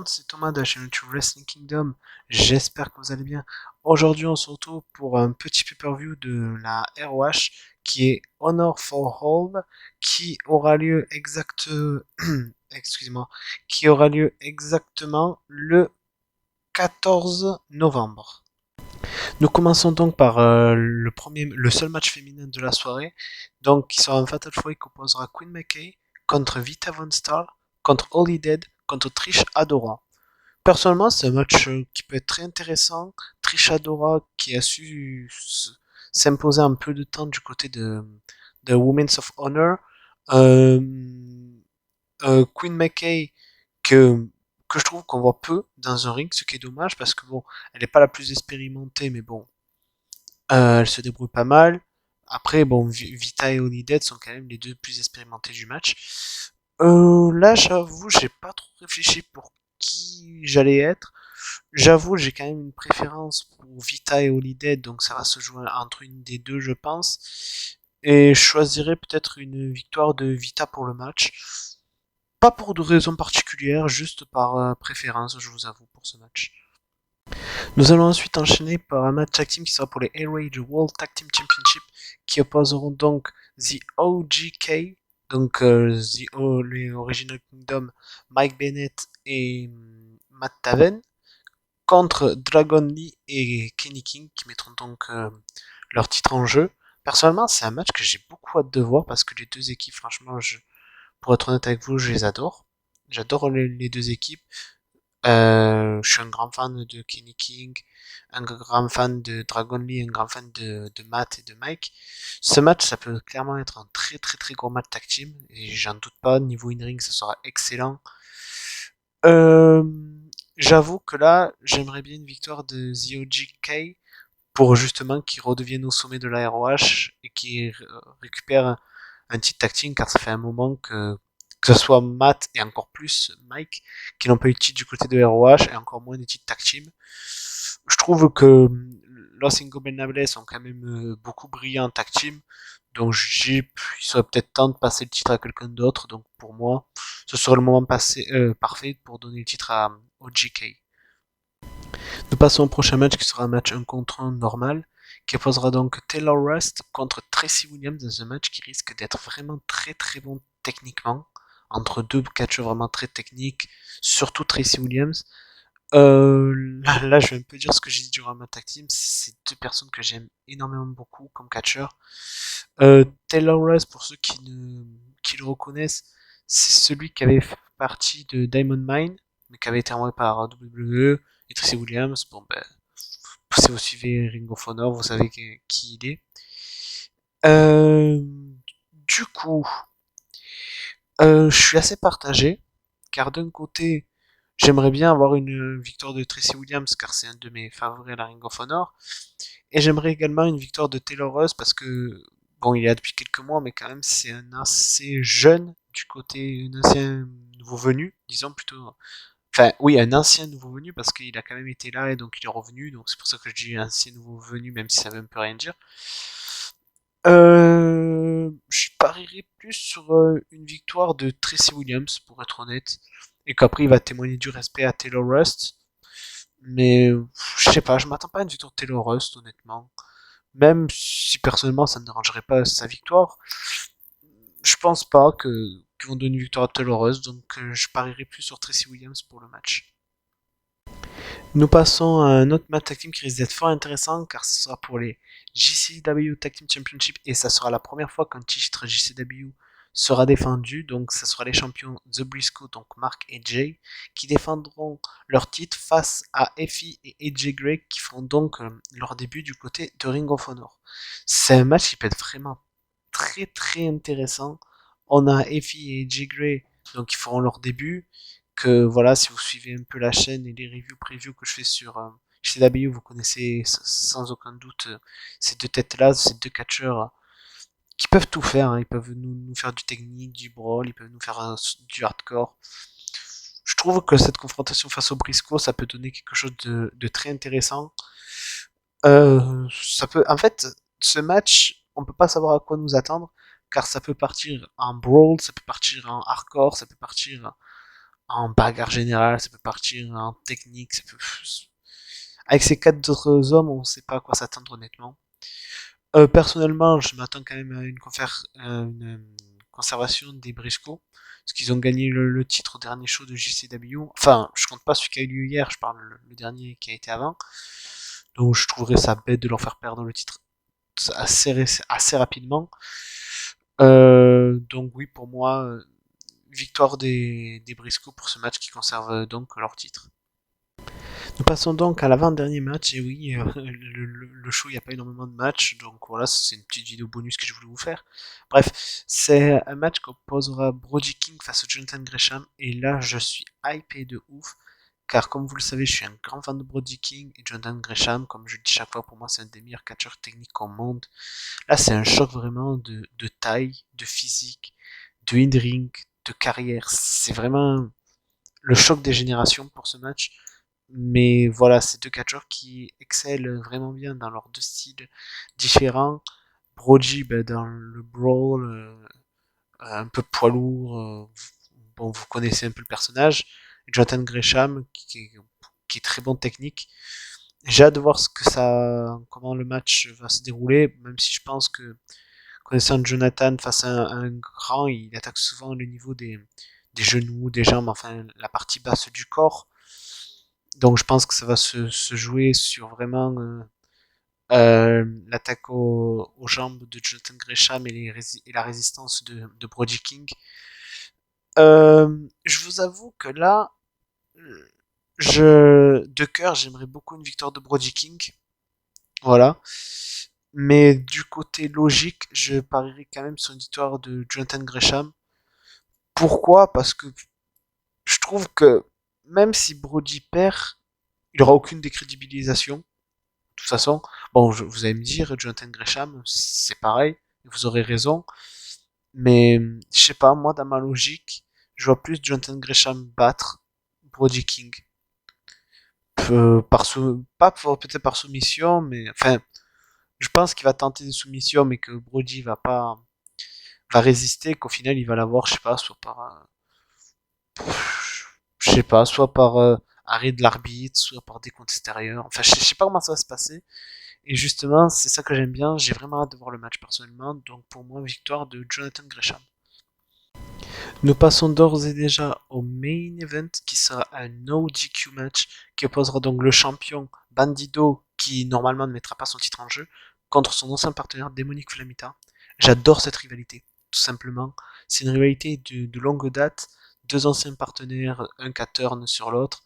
monde, c'est Thomas de la chaîne YouTube Wrestling Kingdom. J'espère que vous allez bien. Aujourd'hui, on se retrouve pour un petit pay-per-view de la ROH qui est Honor for All, qui aura lieu excusez-moi, qui aura lieu exactement le 14 novembre. Nous commençons donc par le seul match féminin de la soirée, donc qui sera un Fatal 4 qui opposera Queen McKay contre Vita Von Star, contre Holly Dead, contre Trish Adora. Personnellement, c'est un match qui peut être très intéressant. Trish Adora qui a su s'imposer un peu de temps du côté de Women's of Honor. Euh, Queen McKay que, que je trouve qu'on voit peu dans un ring, ce qui est dommage parce que bon, elle n'est pas la plus expérimentée, mais bon, elle se débrouille pas mal. Après, bon, Vita et Holiday sont quand même les deux plus expérimentés du match. Là, j'avoue, j'ai pas trop réfléchi pour qui j'allais être. J'avoue, j'ai quand même une préférence pour Vita et Holiday, donc ça va se jouer entre une des deux, je pense. Et je choisirais peut-être une victoire de Vita pour le match. Pas pour de raison particulière, juste par préférence, je vous avoue, pour ce match. Nous allons ensuite enchaîner par un match tag team qui sera pour les Rage World Tag Team Championship qui opposeront donc The OGK, donc les Original Kingdom, Mike Bennett et Matt Taven, contre Dragon Lee et Kenny King qui mettront donc leur titre en jeu. Personnellement, c'est un match que j'ai beaucoup hâte de voir parce que les deux équipes, franchement, pour être honnête avec vous, je les adore. J'adore les deux équipes. Je suis un grand fan de Kenny King, un grand fan de Dragon Lee, un grand fan de Matt et de Mike. Ce match, ça peut clairement être un très très très gros match tag team, et j'en doute pas, niveau in-ring, ça sera excellent. Euh, J'avoue que là, j'aimerais bien une victoire de The OGK pour justement qu'ils redeviennent au sommet de la ROH et qu'ils récupèrent un titre tag team, car ça fait un moment que ce soit Matt et encore plus Mike, qui n'ont pas eu de titre du côté de ROH et encore moins des titres tag team. Je trouve que Los Ingobernables ont quand même beaucoup brillé en tag team, donc il serait peut-être temps de passer le titre à quelqu'un d'autre, donc pour moi, ce serait le moment parfait pour donner le titre à OGK. Nous passons au prochain match qui sera un match 1 contre 1 normal, qui opposera donc Taylor Rust contre Tracy Williams dans un match qui risque d'être vraiment très très bon techniquement, entre deux catcheurs vraiment très techniques, surtout Tracy Williams. Là, je vais un peu dire ce que j'ai dit durant ma tag team, c'est deux personnes que j'aime énormément beaucoup comme catcheurs. Taylor Rust, pour ceux qui le reconnaissent, c'est celui qui avait fait partie de Diamond Mine, mais qui avait été envoyé par WWE, et Tracy Williams, bon ben, si vous suivez Ring of Honor, vous savez qui il est. Euh, du coup, je suis assez partagé, car d'un côté, j'aimerais bien avoir une victoire de Tracy Williams, car c'est un de mes favoris à la Ring of Honor, et j'aimerais également une victoire de Taylor Rust, parce que, bon, il est là depuis quelques mois, mais quand même, c'est un assez jeune du côté, un ancien nouveau venu, disons plutôt. Enfin, oui, un ancien nouveau venu, parce qu'il a quand même été là, et donc il est revenu, donc c'est pour ça que je dis ancien nouveau venu, même si ça veut un peu rien dire. Je parierais plus sur une victoire de Tracy Williams, pour être honnête, et qu'après il va témoigner du respect à Taylor Rust. Mais je sais pas, je m'attends pas à une victoire de Taylor Rust, honnêtement. Même si personnellement ça ne dérangerait pas sa victoire, je pense pas qu'ils vont donner une victoire à Taylor Rust, donc je parierais plus sur Tracy Williams pour le match. Nous passons à un autre match tag team qui risque d'être fort intéressant car ce sera pour les JCW Tag Team Championship et ça sera la première fois qu'un titre JCW sera défendu. Donc ça sera les champions The Briscoe, donc Mark et Jay, qui défendront leur titre face à Effy et AJ Gray qui feront donc leur début du côté de Ring of Honor. C'est un match qui peut être vraiment très très intéressant. On a Effy et AJ Gray donc qui feront leur début que voilà, si vous suivez un peu la chaîne et les reviews previews que je fais sur CW, vous connaissez sans aucun doute ces deux têtes-là, ces deux catcheurs qui peuvent tout faire. Hein. Ils peuvent nous faire du technique, du brawl, ils peuvent nous faire du hardcore. Je trouve que cette confrontation face au Briscoe, ça peut donner quelque chose de très intéressant. Ça peut, en fait, ce match, on peut pas savoir à quoi nous attendre, car ça peut partir en brawl, ça peut partir en hardcore, ça peut partir en bagarre générale, ça peut partir en technique, ça peut... Avec ces quatre autres hommes, on sait pas à quoi s'attendre honnêtement. Personnellement, je m'attends quand même à une conservation des Briscoe, parce qu'ils ont gagné le titre au dernier show de JCW. Enfin, je compte pas celui qui a eu lieu hier, je parle le dernier qui a été avant. Donc je trouverais ça bête de leur faire perdre le titre assez rapidement. Donc oui, pour moi, victoire des Briscoe pour ce match qui conserve donc leur titre. Nous passons donc à l'avant-dernier match, et oui, le show, il n'y a pas énormément de matchs, donc voilà, c'est une petite vidéo bonus que je voulais vous faire. Bref, c'est un match qu'opposera Brody King face à Jonathan Gresham, et là, je suis hypé de ouf, car comme vous le savez, je suis un grand fan de Brody King, et Jonathan Gresham, comme je le dis chaque fois, pour moi, c'est un des meilleurs catcheurs techniques au monde. Là, c'est un choc vraiment de taille, de physique, de in-ring, de carrière, c'est vraiment le choc des générations pour ce match. Mais voilà, c'est deux catcheurs qui excellent vraiment bien dans leurs deux styles différents. Brody dans le brawl, un peu poids lourd, bon, vous connaissez un peu le personnage. Jonathan Gresham qui est très bon technique. J'ai hâte de voir comment le match va se dérouler, même si je pense que connaissant Jonathan face à un grand, il attaque souvent le niveau des genoux, des jambes, enfin la partie basse du corps. Donc je pense que ça va se jouer sur vraiment l'attaque aux jambes de Jonathan Gresham et la résistance de Brody King. Je vous avoue que là, de cœur, j'aimerais beaucoup une victoire de Brody King. Voilà. Mais du côté logique, je parierais quand même sur une victoire de Jonathan Gresham. Pourquoi? Parce que je trouve que même si Brody perd, il n'y aura aucune décrédibilisation. De toute façon, bon, vous allez me dire, Jonathan Gresham, c'est pareil, vous aurez raison, mais je sais pas, moi, dans ma logique, je vois plus Jonathan Gresham battre Brody King. Pas peut-être par soumission, mais enfin, je pense qu'il va tenter des soumissions, mais que Brody va résister, qu'au final, il va l'avoir, je sais pas, je sais pas, soit par arrêt de l'arbitre, soit par décompte extérieur. Enfin, je sais pas comment ça va se passer. Et justement, c'est ça que j'aime bien. J'ai vraiment hâte de voir le match personnellement. Donc pour moi, victoire de Jonathan Gresham. Nous passons d'ores et déjà au main event qui sera un no DQ match qui opposera donc le champion Bandido qui normalement ne mettra pas son titre en jeu contre son ancien partenaire Démonique Flamita. J'adore cette rivalité, tout simplement. C'est une rivalité de longue date. Deux anciens partenaires, un turn sur l'autre.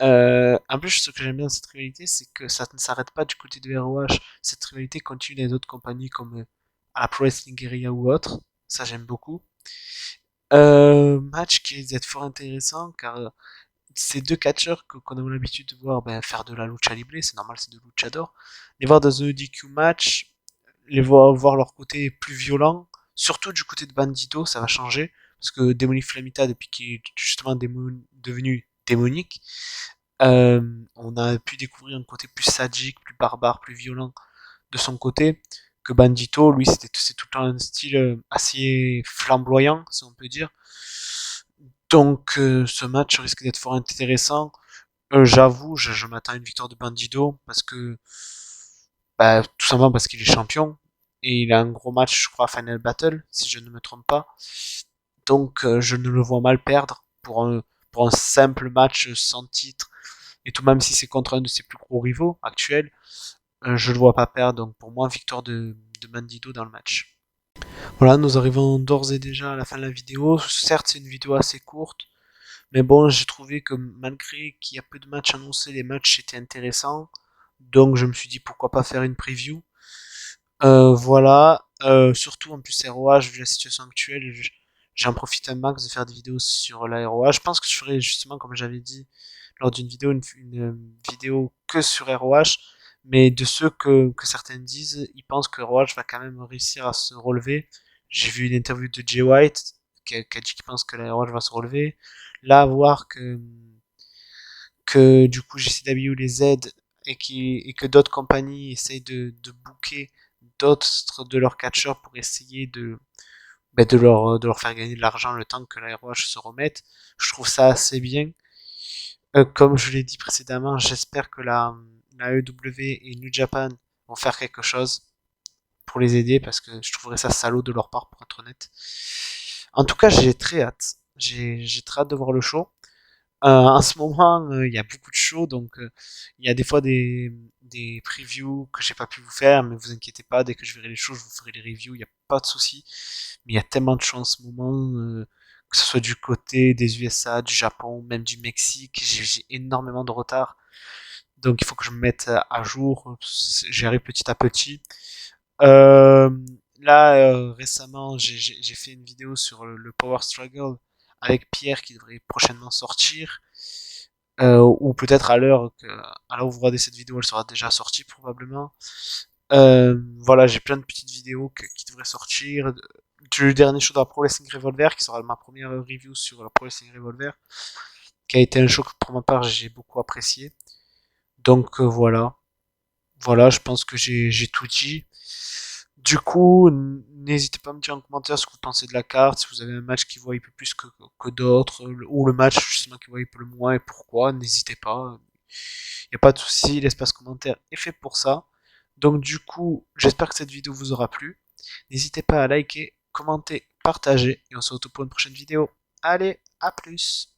En plus, ce que j'aime bien dans cette rivalité, c'est que ça ne s'arrête pas du côté de ROH. Cette rivalité continue dans les autres compagnies comme à la Pro Wrestling Guerrilla ou autre. Ça, j'aime beaucoup. Match qui risque d'être fort intéressant car ces deux catcheurs qu'on a l'habitude de voir faire de la lucha libre, c'est normal, c'est de luchador. Les voir dans un DQ match, voir leur côté plus violent, surtout du côté de Bandito, ça va changer parce que Demonic Flamita, depuis qu'il est justement devenu démonique, on a pu découvrir un côté plus sadique, plus barbare, plus violent de son côté que Bandito. Lui, c'est tout le temps un style assez flamboyant, si on peut dire. Donc, ce match risque d'être fort intéressant. J'avoue, je m'attends à une victoire de Bandito parce que, tout simplement parce qu'il est champion et il a un gros match, je crois, Final Battle, si je ne me trompe pas. Donc, je ne le vois mal perdre pour un simple match sans titre et tout, même si c'est contre un de ses plus gros rivaux actuels, je le vois pas perdre. Donc, pour moi, victoire de Bandido dans le match. Voilà, nous arrivons d'ores et déjà à la fin de la vidéo. Certes, c'est une vidéo assez courte, mais bon, j'ai trouvé que malgré qu'il y a peu de matchs annoncés, les matchs étaient intéressants. Donc, je me suis dit pourquoi pas faire une preview. Voilà, surtout en plus ROH, vu la situation actuelle, j'en profite un max de faire des vidéos sur la ROH. Je pense que je ferai justement, comme j'avais dit lors d'une vidéo, une vidéo que sur ROH, mais de ceux que certains disent, ils pensent que ROH va quand même réussir à se relever. J'ai vu une interview de Jay White qui a dit qu'il pense que la ROH va se relever. Là, à voir que du coup JCW les aide et que d'autres compagnies essayent de booker d'autres de leurs catcheurs pour essayer de leur faire gagner de l'argent le temps que la ROH se remette. Je trouve ça assez bien. Comme je l'ai dit précédemment, j'espère que la AEW et New Japan vont faire quelque chose pour les aider parce que je trouverais ça salaud de leur part pour être honnête. En tout cas, j'ai très hâte. J'ai très hâte de voir le show. En ce moment, il y a beaucoup de shows, donc il y a des fois des previews que j'ai pas pu vous faire, mais vous inquiétez pas, dès que je verrai les shows, je vous ferai les reviews, il n'y a pas de souci. Mais il y a tellement de shows en ce moment, que ce soit du côté des USA, du Japon, même du Mexique, j'ai énormément de retard. Donc il faut que je me mette à jour, j'y arrive petit à petit. Euh, Récemment, j'ai fait une vidéo sur le Power Struggle avec Pierre qui devrait prochainement sortir. Ou peut-être à l'heure où vous regardez cette vidéo, elle sera déjà sortie probablement. Voilà, j'ai plein de petites vidéos qui devraient sortir. Du dernier show de la Pro Wrestling Revolver, qui sera ma première review sur la Pro Wrestling Revolver, qui a été un show que pour ma part j'ai beaucoup apprécié. Donc voilà, voilà, je pense que j'ai tout dit. Du coup, n'hésitez pas à me dire en commentaire ce que vous pensez de la carte, si vous avez un match qui vaut un peu plus que d'autres, ou le match justement qui vaut un peu le moins et pourquoi, n'hésitez pas. Il n'y a pas de souci, l'espace commentaire est fait pour ça. Donc du coup, j'espère que cette vidéo vous aura plu. N'hésitez pas à liker, commenter, partager, et on se retrouve pour une prochaine vidéo. Allez, à plus!